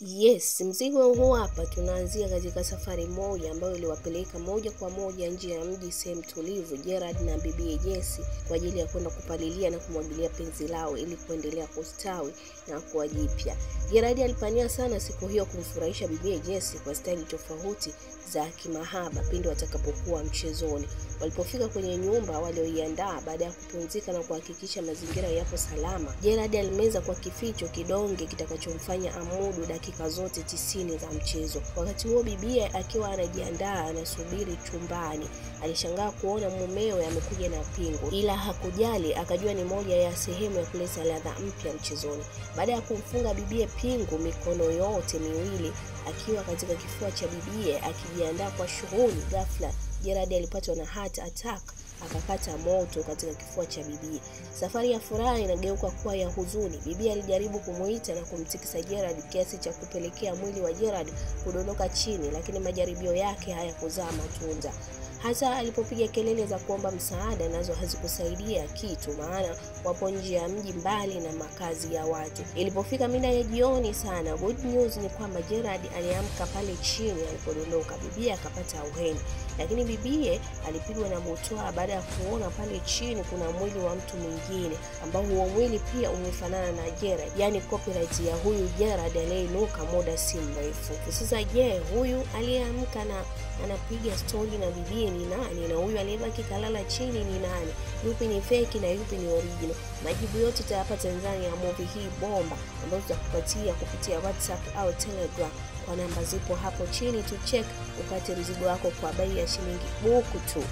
Yes, mzigo huu hapa tunaanzia katika safari moja ambayo iliwapeleka moja kwa moja nje ya mji sehemu tulivu Gerard na bibi Jesse kwa ajili ya kwenda kupalilia na kumwagilia penzi lao ili kuendelea kustawi na kuwa jipya. Gerard alipania sana siku hiyo kumfurahisha bibi Jesse kwa staili tofauti za kimahaba pindi watakapokuwa mchezoni. Walipofika kwenye nyumba walioiandaa baada ya kupumzika na kuhakikisha mazingira yapo salama, Gerard alimeza kwa kificho kidonge kitakachomfanya amudu dakika zote 90 za mchezo. Wakati huo bibi akiwa anajiandaa anasubiri chumbani, alishangaa kuona mumewe amekuja na pingu, ila hakujali, akajua ni moja ya sehemu ya kuleta ladha mpya mchezoni. Baada ya kumfunga bibi pingu mikono yote miwili akiwa katika kifua cha bibi akijiandaa kwa shughuli, ghafla Gerard alipatwa na heart attack, akakata moto katika kifua cha bibi. Safari ya furaha inageuka kuwa ya huzuni. Bibi alijaribu kumuita na kumtikisa Gerard kiasi cha kupelekea mwili wa Gerard kudondoka chini, lakini majaribio yake hayakuzaa matunda. Hata alipopiga kelele za kuomba msaada nazo hazikusaidia kitu, maana wapo nje ya mji mbali na makazi ya watu. Ilipofika mida ya jioni sana, good news ni kwamba Gerard aliamka pale chini alipodondoka. Bibi akapata uheni, lakini bibi alipigwa na butwaa baada ya kuona pale chini kuna mwili wa mtu mwingine ambao huo mwili pia umefanana na Gerard, yani copyright ya huyu Gerard aliyeinuka muda si mrefu. Sasa je, huyu aliyeamka na anapiga story na bibi ni nani, na huyu aliyebaki kalala chini ni nani? Yupi ni fake na yupi ni original? Majibu yote tutayapata ndani ya movie hii bomba ambayo tutakupatia kupitia WhatsApp au Telegram kwa namba zipo hapo chini. Tu check ukate mzigo wako kwa bei ya shilingi buku tu.